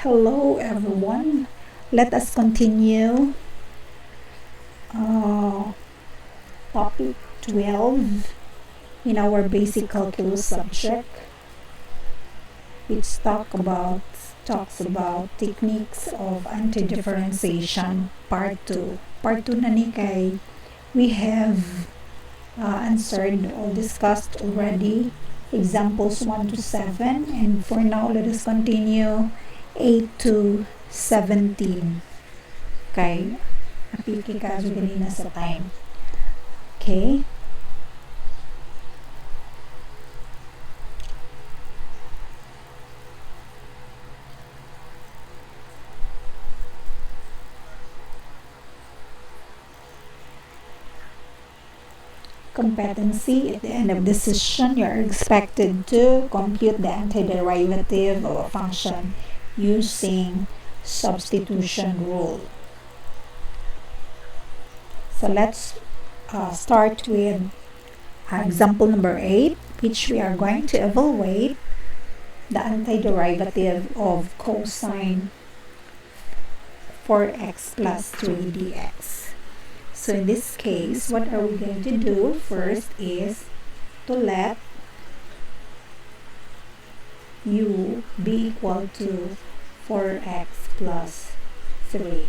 Hello everyone. Let us continue topic 12 in our basic calculus subject, which talks about techniques of antidifferentiation part 2. Part 2 na ni kay we have answered or discussed already examples 1 to 7, and for now let us continue 8 to 17 kay napiki kaso ganina sa time. Okay, competency. At the end of the session, you are expected to compute the antiderivative of a function using substitution rule. So let's start with example number 8, which we are going to evaluate the antiderivative of cosine 4x plus 3 dx. So in this case, what are we going to do? First is to let u be equal to 4x plus 3.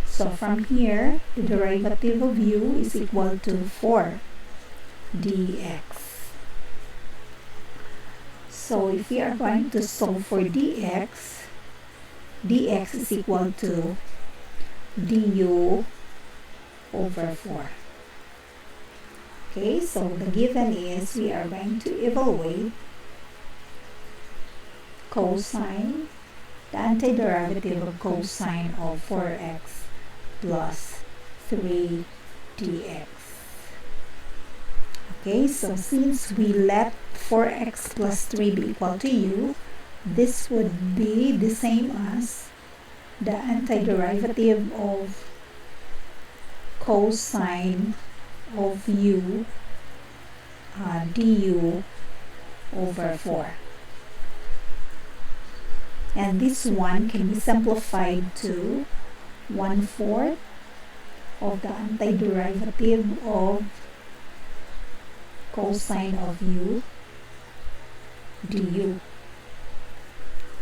So from here, the derivative of u is equal to 4 dx. So if we are going to solve for dx, dx is equal to du over 4. Okay, so the given is we are going to evaluate cosine, the antiderivative of cosine of 4x plus 3 dx. Okay, so since we let 4x plus 3 be equal to u, this would be the same as the antiderivative of cosine of u du over 4. And this one can be simplified to 1/4 of the antiderivative of cosine of u du.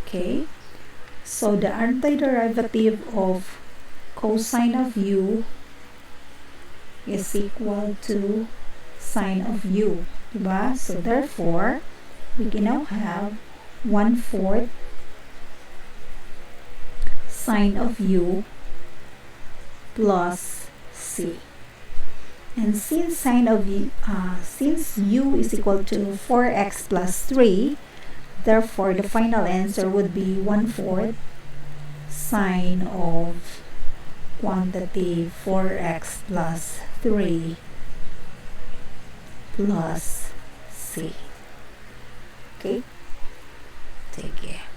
Okay, so the antiderivative of cosine of u is equal to sine of u, diba? So therefore, we can now have 1/4 sine of u plus c. And since since u is equal to 4x plus 3, therefore the final answer would be 1/4 sine of quantity 4x plus 3 plus c. Okay, take care.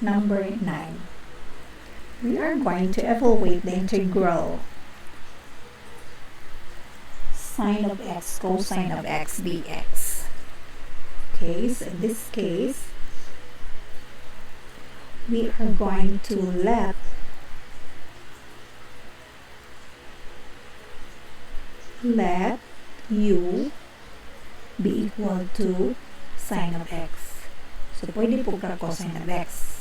Number 9. We are going to evaluate the integral sine of x cosine of x dx. Okay, so in this case, we are going to let u be equal to sine of x. So pwede po ka cosine of x.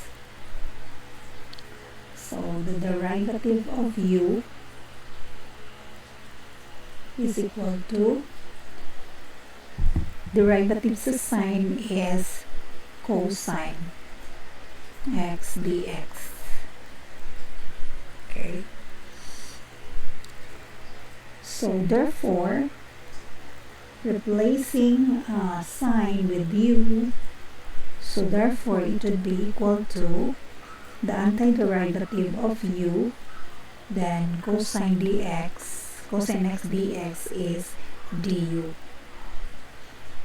So the derivative of u is equal to, derivative sa sine is cosine x dx. Okay, so therefore, replacing sine with u, so therefore it would be equal to the antiderivative of u, then cosine x dx is du.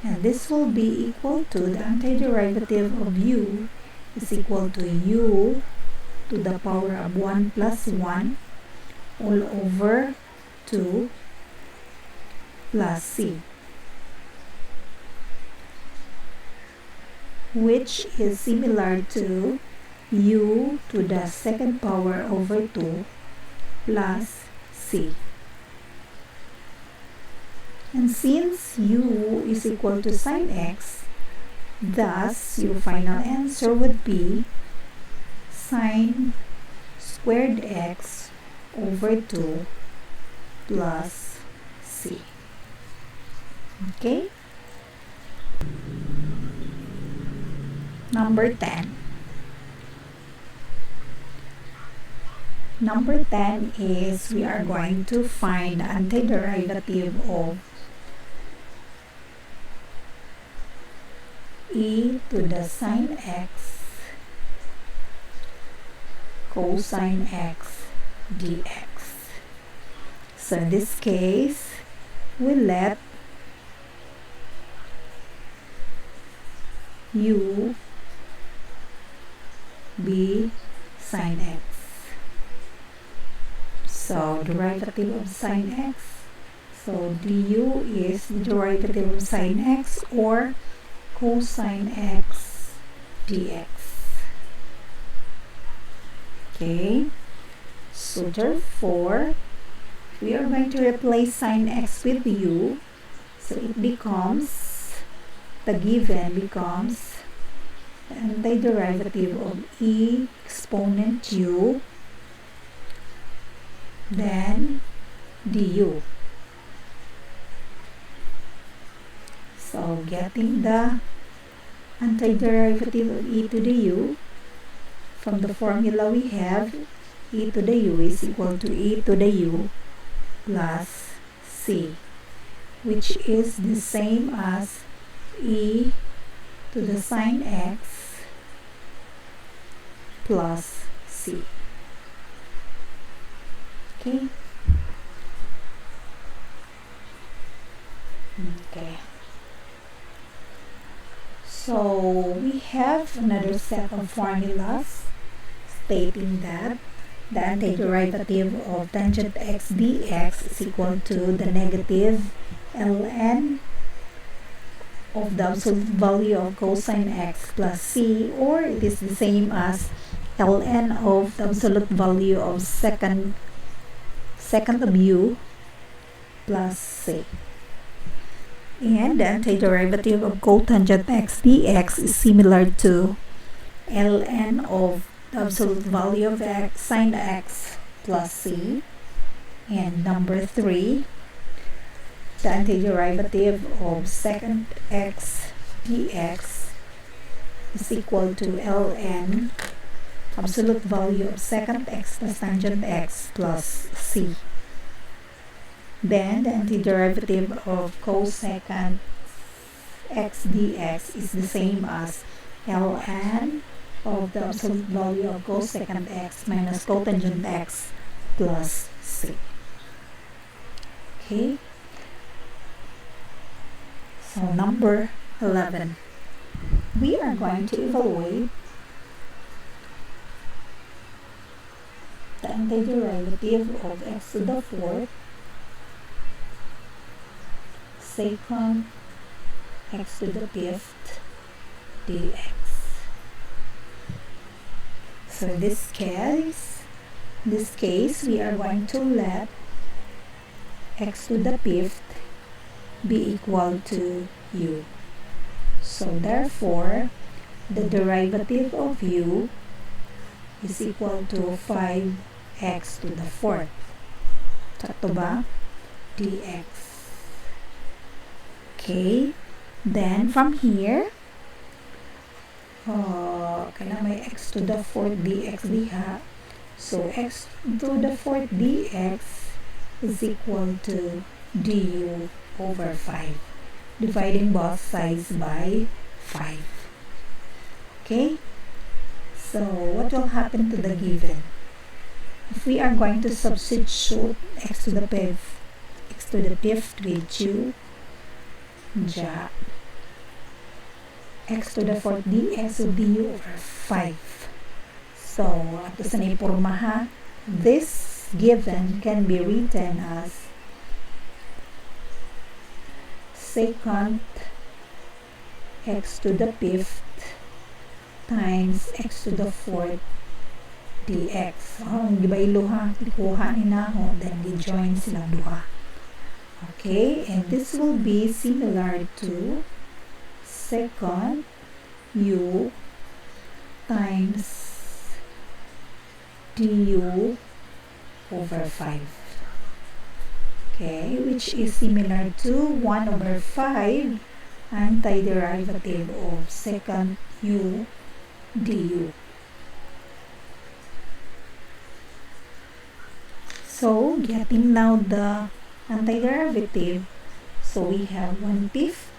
And this will be equal to the antiderivative of u is equal to u to the power of 1 plus 1 all over 2 plus c. which is similar to u to the second power over 2 plus c. And since u is equal to sine x, thus your final answer would be sine squared x over 2 plus c. Okay? Number 10. Number 10 is we are going to find the antiderivative of e to the sine x cosine x dx. So in this case, we let u be sine x. So derivative of sine x. So du is the derivative of sine x or cosine x dx. Okay, so therefore we are going to replace sine x with u, so it becomes, the given becomes the antiderivative of e exponent u then du. So getting the antiderivative of e to the u, from the formula we have, e to the u is equal to e to the u plus c, which is the same as e to the sine x plus c. Okay? Okay. So we have another set of formulas stating that the antiderivative of tangent x dx is equal to the negative ln of the absolute value of cosine x plus c, or it is the same as ln of the absolute value of secant of u plus c. And the antiderivative of cotangent x dx is similar to ln of the absolute value of x sine x plus c. And number 3, the antiderivative of secant x dx is equal to ln absolute value of secant x plus tangent x plus c. Then the antiderivative of cosecant x dx is the same as ln of the absolute value of cosecant x minus cotangent x plus c. Okay? So number 11. We are going to evaluate the antiderivative of x to the fourth secant x to the fifth dx. So in this case, we are going to let x to the fifth be equal to u. So therefore, the derivative of u is equal to 5x to the fourth. Sakto ba? dx. Okay, then from here, kailangan may x to the fourth dx diha. So x to the fourth dx is equal to du over 5, dividing both sides by 5. Okay, so what will happen to the given? If we are going to substitute x to the fifth with u, ja, x to the fourth dx will be u over 5. So, ato sa naipormaha, this given can be written as secant x to the fifth times x to the fourth dx. Gibaylo ha, ikuha ni na ho, then gi-join silang duha. Okay, and this will be similar to second u times du over 5. Okay, which is similar to 1 over 5 antiderivative of second u du. So, getting now the antiderivative, so we have 1/5,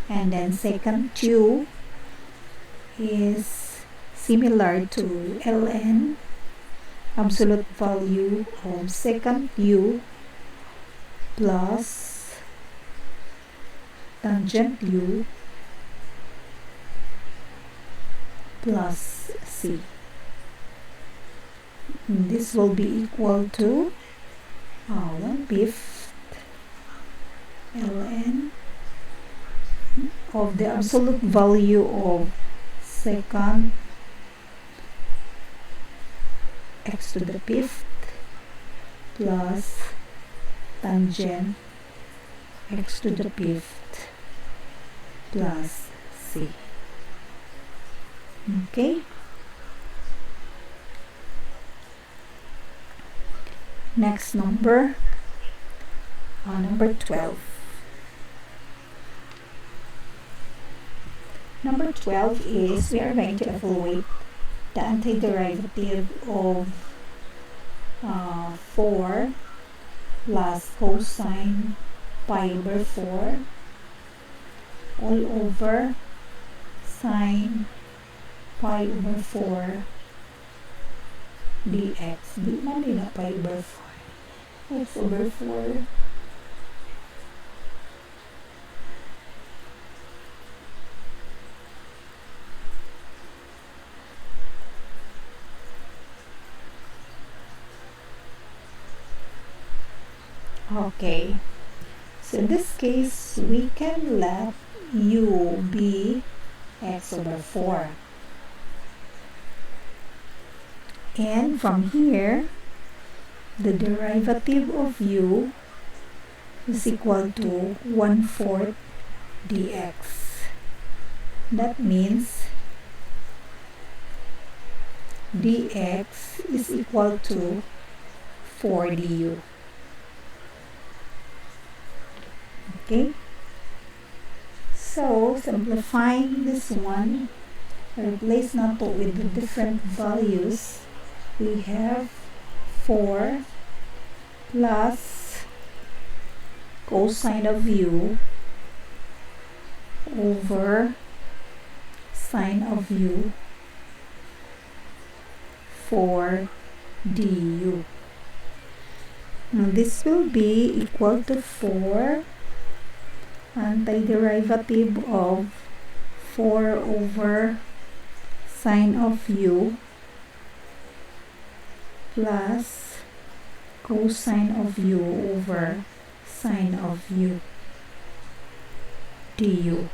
and then second u is similar to ln, absolute value of second u plus tangent u plus c. And this will be equal to 1/5 ln of the absolute value of second x to the 5th plus tangent x to the 5th plus c. Okay. Next number, number 12. Number 12 is we are going to evaluate the antiderivative of 4 plus cosine pi over 4 all over sine pi over 4 dx. Di man nila pi over 4. X over 4. Okay, so in this case, we can let u be x over 4. And from here, the derivative of u is equal to 1/4 dx. That means dx is equal to 4 du. Okay, so simplifying this one, replace na to with the different values. We have 4 plus cosine of u over sine of u 4 du. Now this will be equal to 4 antiderivative of 4 over sine of u plus cosine of u over sine of u du.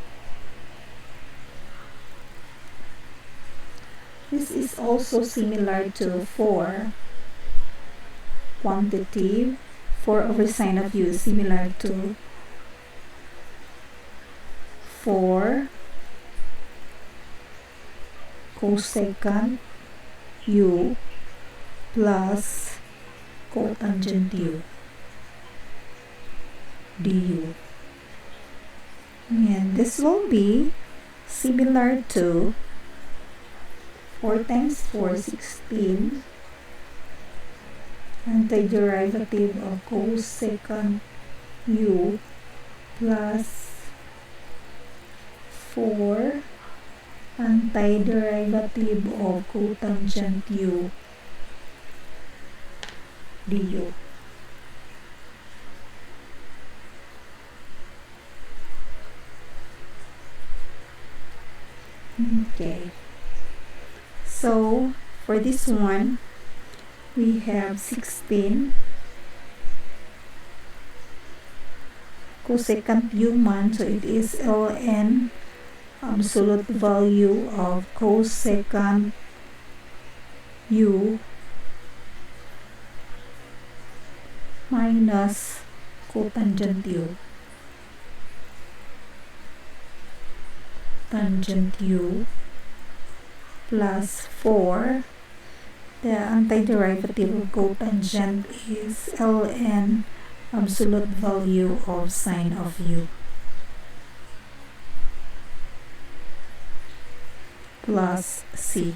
This is also similar to 4 quantity. 4 over sine of u is similar to 4 cosecant u plus cotangent u du. And this will be similar to 4 times 4, 16, antiderivative of cosecant u plus 4 antiderivative of cotangent u du. Okay, so for this one we have 16 cosecant u man, so it is ln absolute value of cosecant u minus cotangent u. Tangent u plus 4. The antiderivative of cotangent is ln absolute value of sine of u plus c.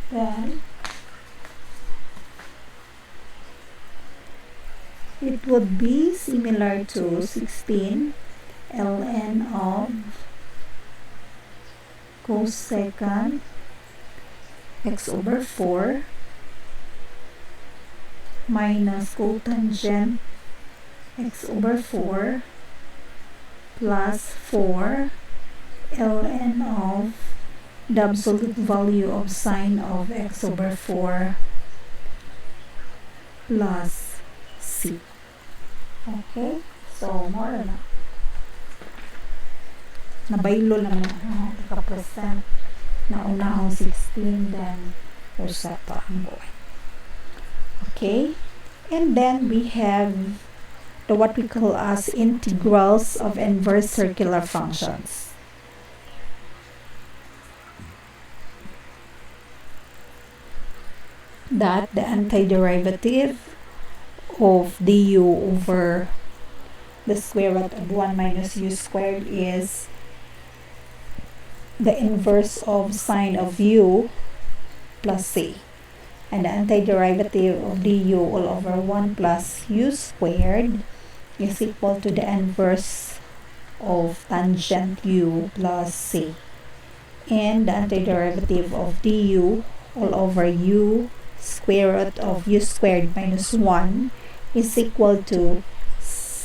Then it would be similar to 16 ln of cosecant x over 4 minus cotangent x over 4 plus 4 ln of the absolute value of sine of x over 4 plus c. Okay, so more na nabaylo naman ang naka-present na unahong 16, then usa pa ang buwan. Okay, and then we have the what we call as integrals of inverse circular functions. That the antiderivative of du over the square root of 1 minus u squared is the inverse of sine of u plus c. And the antiderivative of du all over 1 plus u squared is equal to the inverse of tangent u plus c. And the antiderivative of du all over u square root of u squared minus 1 is equal to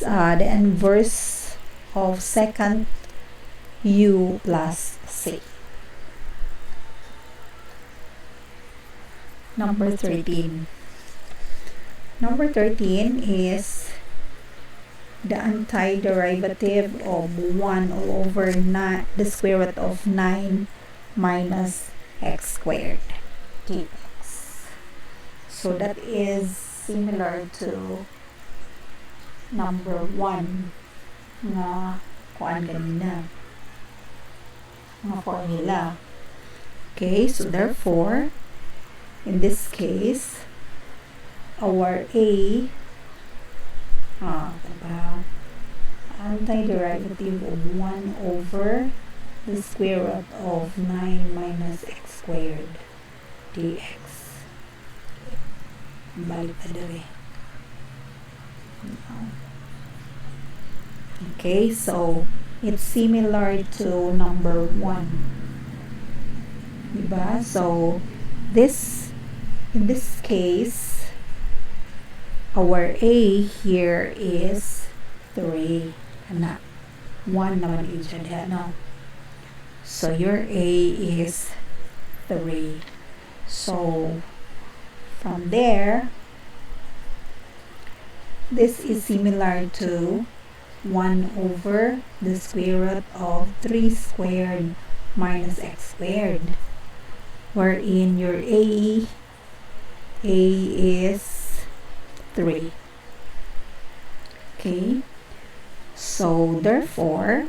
the inverse of secant u plus c. Number 13. Number 13 is the antiderivative of 1 all over the square root of 9 minus x squared dx. So that is similar to number 1 na kuan kanina, mga formula. Okay, so therefore in this case our a antiderivative of 1 over the square root of 9 minus x squared dx. Balik na daw eh. Okay, so it's similar to number 1. Diba? So in this case our a here is 3. Anak. 1 naman ija no? So your a is 3. So from there, this is similar to 1 over the square root of 3 squared minus x squared, wherein your a is 3. Okay, so therefore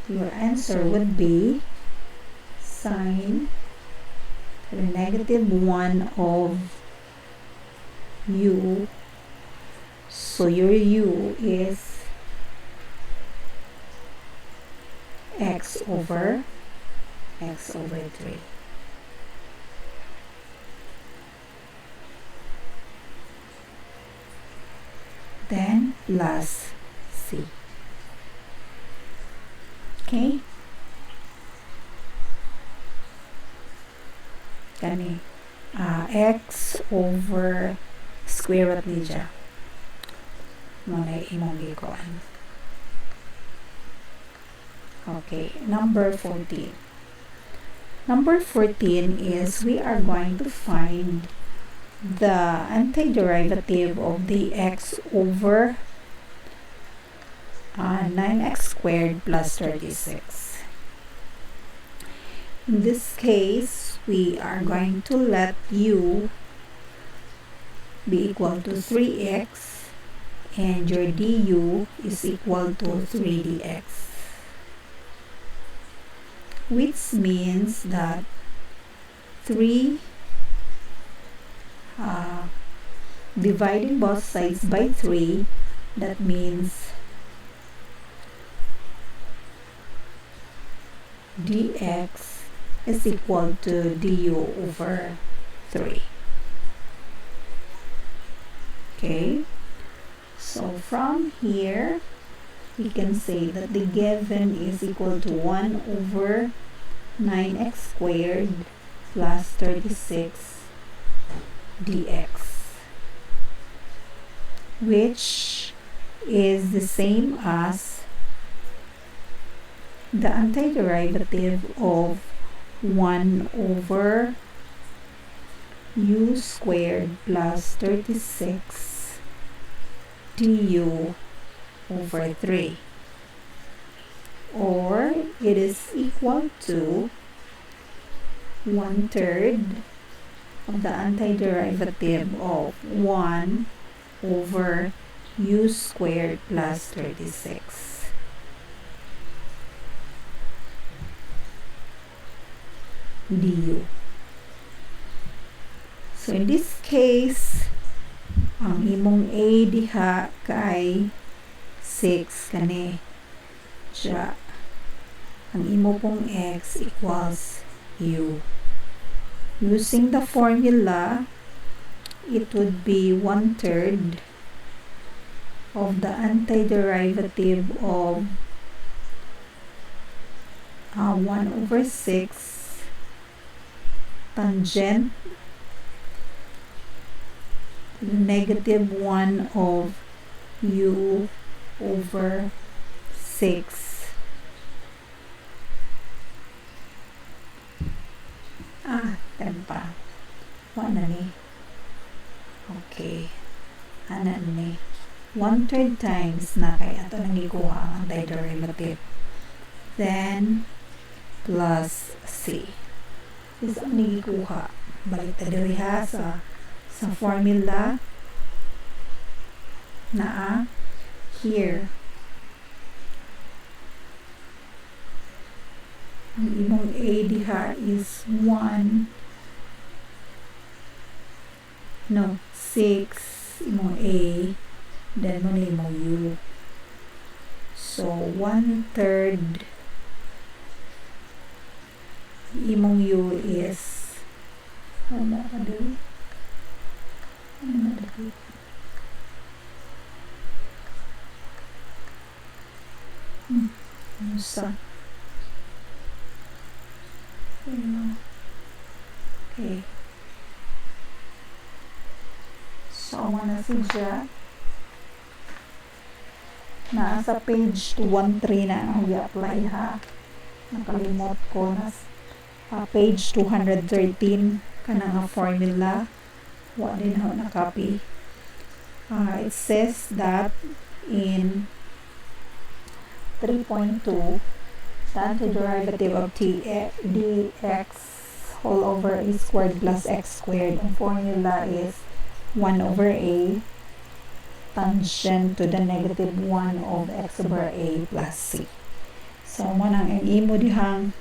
your answer would be sine the negative 1 of u. So your u is x over 3. Then plus c. Okay? Kani x over square root niya muna imong gikuan. Okay, number 14. Number 14 is we are going to find the antiderivative of the x over 9x squared plus 36. In this case, we are going to let u be equal to 3x and your du is equal to 3dx, which means that 3 dividing both sides by 3, that means dx is equal to du over 3. Okay, so from here we can say that the given is equal to 1 over 9x squared plus 36 dx, which is the same as the antiderivative of 1 over u squared plus 36 du over 3, or it is equal to 1/3 of the antiderivative of 1 over u squared plus 36 du. So in this case, ang imong a diha kay 6 kani siya. Ang imo pong x equals u. Using the formula, it would be 1/3 of the antiderivative of 1 over 6 tangent negative 1 of u over 6. Tempa. 1 na ni. Okay. Ana ni. 1/3 times na kay ato nang ikuha ang antiderivative. Then, plus c. Is ang nagikuha. Balik ta diri ha sa formula na here. Ang imong a diha is 6 imong a, then mo na imong u. So 1/3 imong u is ano ka dili? Okay. So, na siya. Nasa page 213 na ang i-apply ha. Nakalimot ko na page 213 kana nga formula. Wa din ho na copy. It says that in 3.2, the antiderivative of dx whole over a squared plus x squared. Ang formula is 1 over a tangent to the negative 1 of x over a plus c. So, mo nang ang imo dihang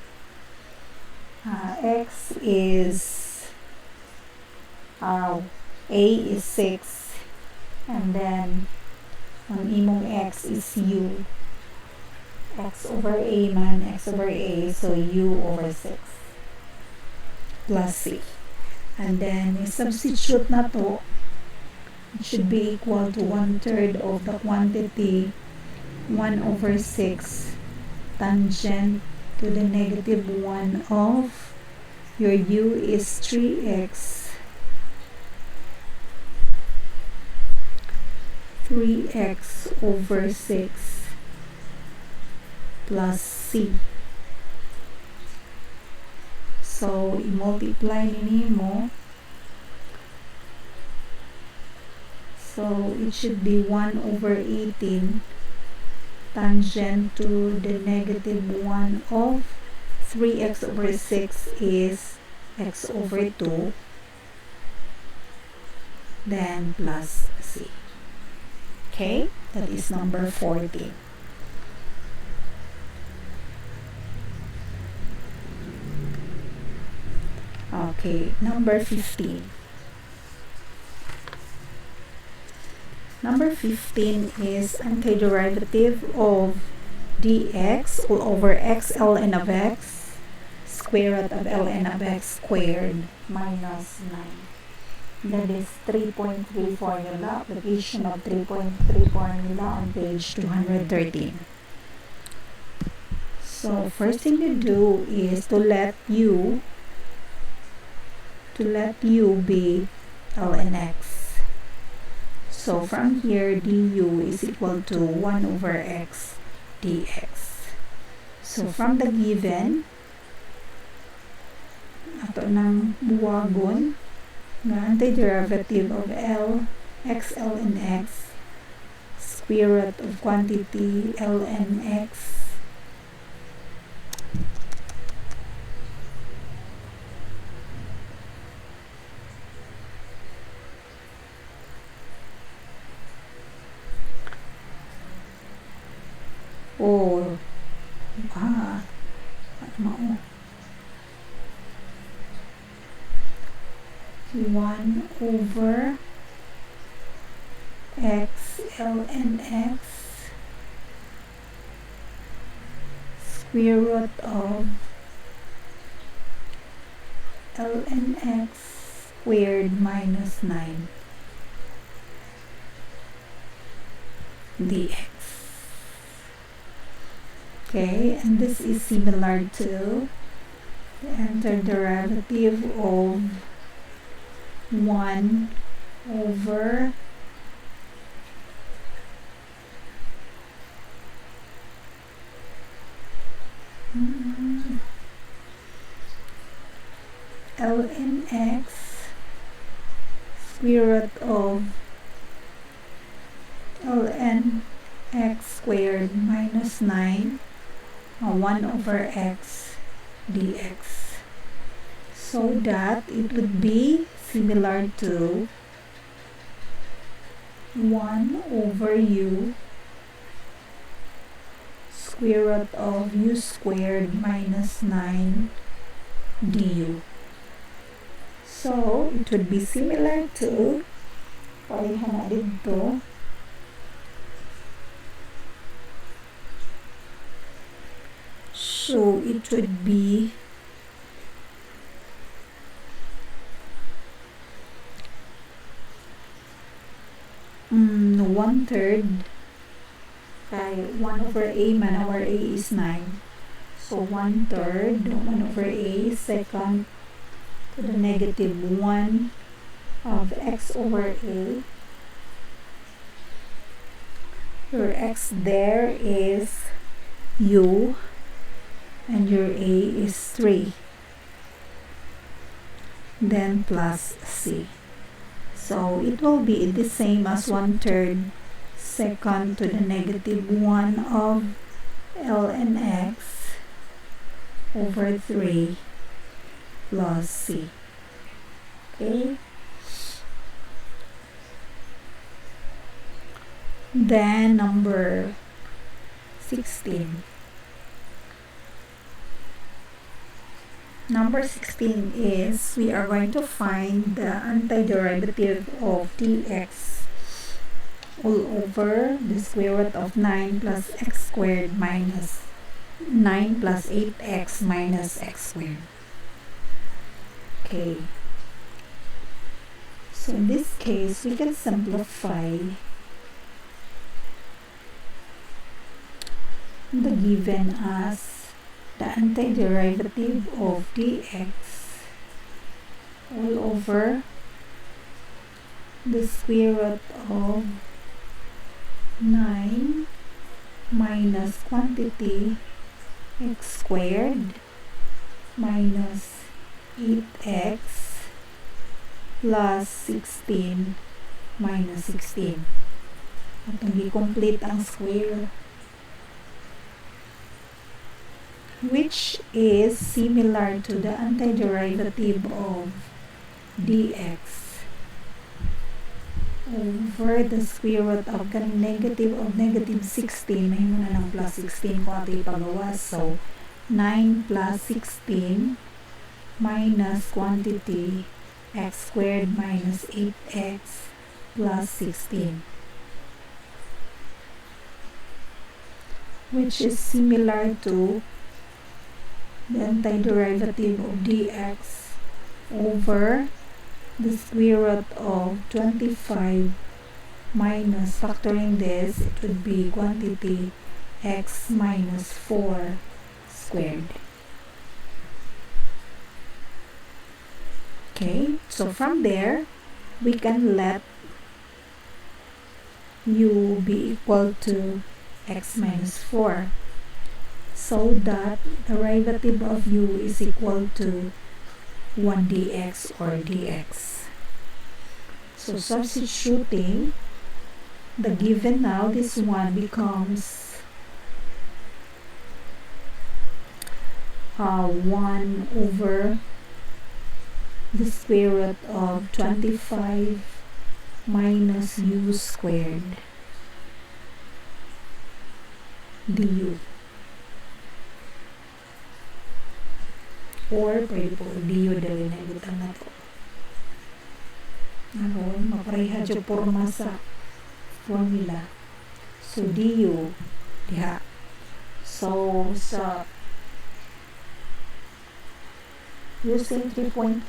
x is a is 6, and then ang imong x is u. X over a man, x over a, so u over 6 plus c. And then, substitute na to. It should be equal to 1/3 of the quantity 1 over 6 tangent to the negative 1 of your u is 3x over 6 plus c. So, i-multiply mo. So, it should be 1 over 18 tangent to the negative 1 of 3x over 6 is x over 2, then plus c. Okay, that is number 14. Okay, number 15. Number 15 is antiderivative of dx all over x ln of x square root of ln of x squared minus 9. That is 3.3 formula, application of 3.3 formula on page 213. So first thing to do is to let u be ln x. So from here, du is equal to 1 over x dx. So from the given, ato nang buwagon nga antiderivative of x ln x square root of quantity ln x or 1 over x ln x square root of ln x squared minus 9 dx. Okay, and this is similar to the antiderivative of 1 over ln x square root of ln x squared minus 9 1 over x dx, so that it would be similar to 1 over u square root of u squared minus 9 du. So it would be similar to pareha na dito. So it would be one-third kay 1 over a man, our a is 9. So 1/3 1 over a second to the negative 1 of x over a. Your x there is u and your a is 3, then plus c. So it will be the same as 1/3 second to the negative 1 of ln x over 3 plus c. Okay, then number 16. Number 16 is we are going to find the antiderivative of dx all over the square root of 9 plus x squared minus 9 plus 8x minus x squared. Okay, so in this case we can simplify the given as the antiderivative of dx all over the square root of 9 minus quantity x squared minus 8x plus 16 minus 16. At hindi complete ang square. which is similar to the antiderivative of dx over the square root of negative 16. May muna ng plus 16 ko ato ipagawas. So, 9 plus 16 minus quantity x squared minus 8x plus 16, which is similar to the antiderivative of dx over the square root of 25 minus, factoring this, it would be quantity x minus 4 squared. Okay, so from there, we can let u be equal to x minus 4, so that derivative of u is equal to 1 dx or dx. So substituting the given now, this one becomes 1 over the square root of 25 minus u squared du. Or pwede po du dali na ibutang na to. Ano, mapareha dyan porma sa formula. So du diha. So sa using 3.1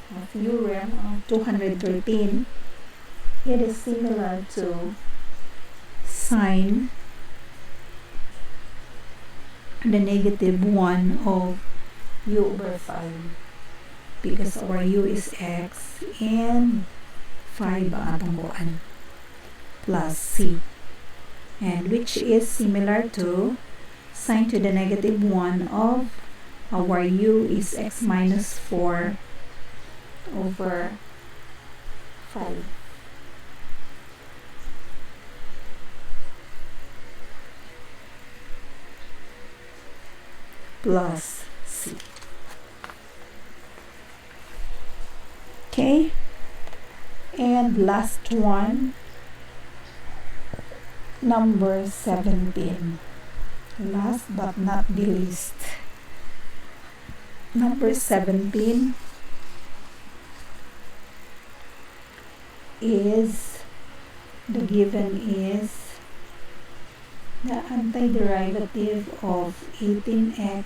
of theorem of 213, it is similar to sine the negative 1 of u over 5, because our u is x and 5 ang atong buwan, plus c, and which is similar to sine to the negative 1 of our u is x minus 4 over 5. Plus c. Okay, and last one, number 17. Last but not the least, number 17 is, the given is the antiderivative of 18x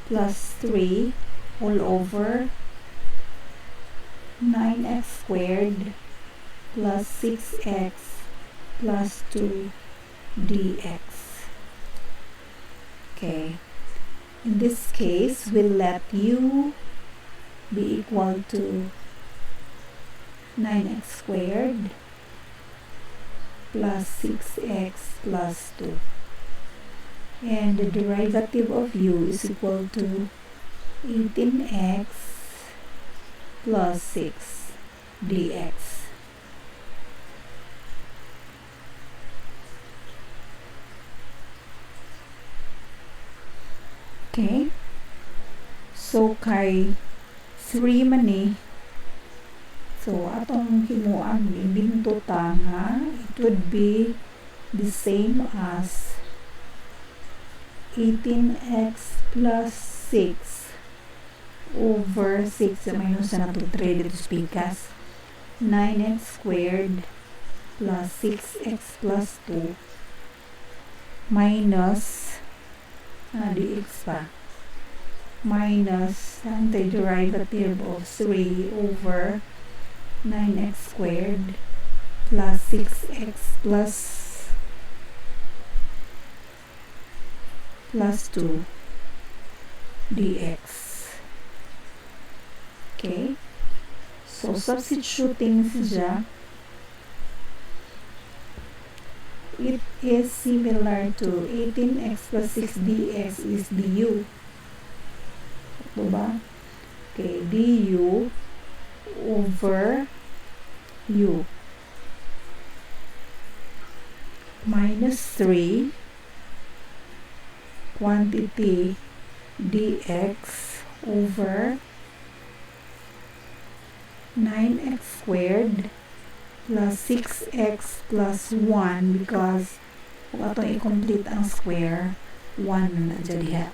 plus 3 all over 9x squared plus 6x plus 2 dx. Okay, in this case, we'll let u be equal to 9x squared plus 6x plus 2, and the derivative of u is equal to 18x plus 6 dx. Okay, so kay 3 man eh, so atong himuan ibintuta nga it would be the same as 18x plus 6 over 6 minus na to 3 dito spikas, 9x squared plus 6x plus 2 minus dx pa, minus antiderivative of 3 over 9x squared plus 6x plus 2 dx. Okay, so substituting siya, it is similar to 18x plus 6 dx is du. Diba? Okay, du over u minus 3 quantity dx over 9x squared plus 6x plus 1 because kung atong i-complete ang square 1 na dyan diha.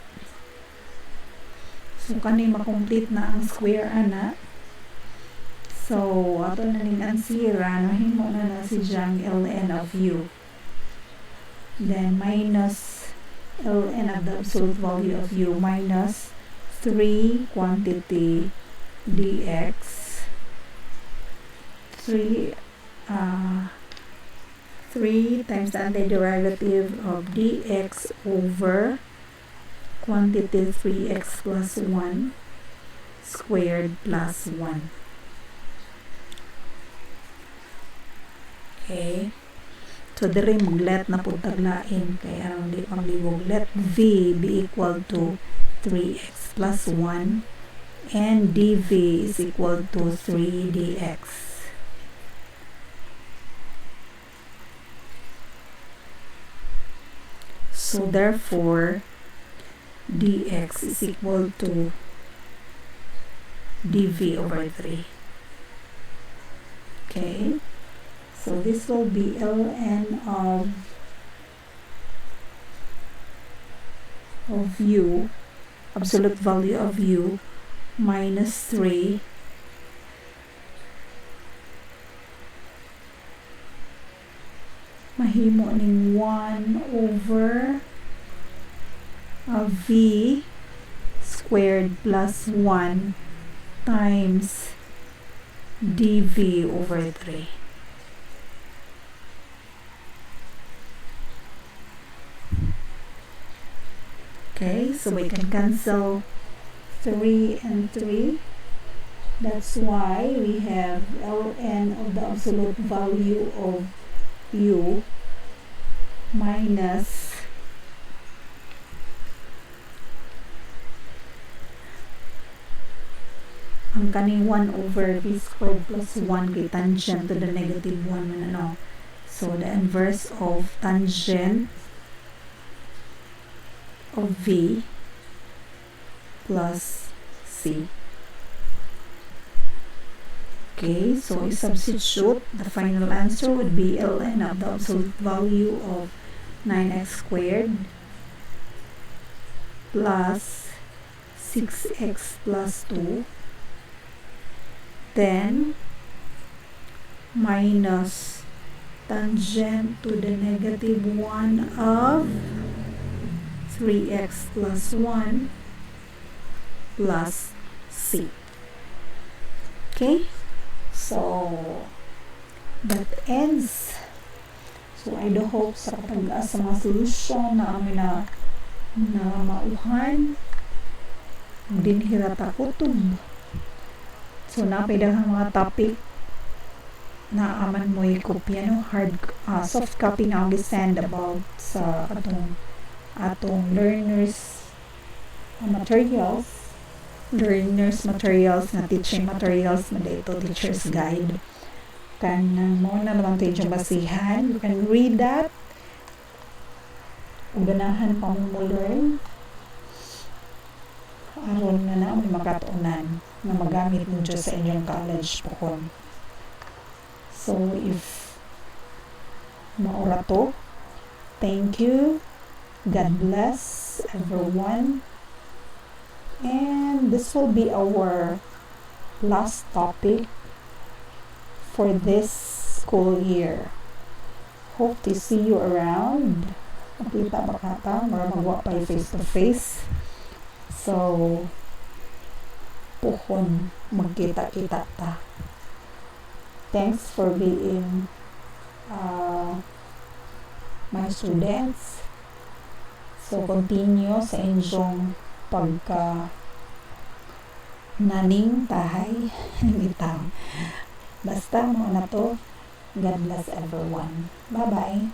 So kani makomplete na ang square ana. So ato na ning ansira mahimo na si Jang ln of u. Then minus ln of the absolute value of u minus 3 quantity dx 3 times the antiderivative of dx over quantity 3x plus 1 squared plus 1. Okay. So, diri mag-let na po taglain. Kaya, di paglibog. Let v be equal to 3x plus 1 and dv is equal to 3 dx. So, therefore, dx is equal to dv over 3. Okay. So, this will be ln of u, absolute value of u, minus 3 mahimo ning 1 over v squared plus 1 times dv over 3. Okay, so we can cancel 3 and 3. That's why we have ln of the absolute value of u minus ang kaning 1 over v squared plus 1 kay tangent to the negative 1 man ano. So the inverse of tangent of v plus c. Okay, so I substitute. The final answer would be ln of the absolute value of 9x squared plus 6x plus 2 then minus tangent to the negative 1 of 3x plus 1 plus c. Okay? So, that ends. So, I do hope sa kapag-asa mga solusyon na amin na mauhan dinhirata kutob. So, napaidaghang mga topic na aman mo i-kopya, no? Soft copy na ang send about sa atong learners materials na teaching materials na dito teacher's guide kan mo na naman tayo yung basihan. You can read that ug ganahan pa mo learn aron na may makatunan na magamit mo sa inyong college pohon. So if maura to, thank you, God bless everyone. And this will be our last topic for this school year. Hope to see you around. Makita ba kata? Magwa pa face to face. So, puhon magkita-kita ta. Thanks for being my students. So, continue sa inyong pagka naning tahay bitaw. Basta mo na to. God bless everyone. Bye-bye.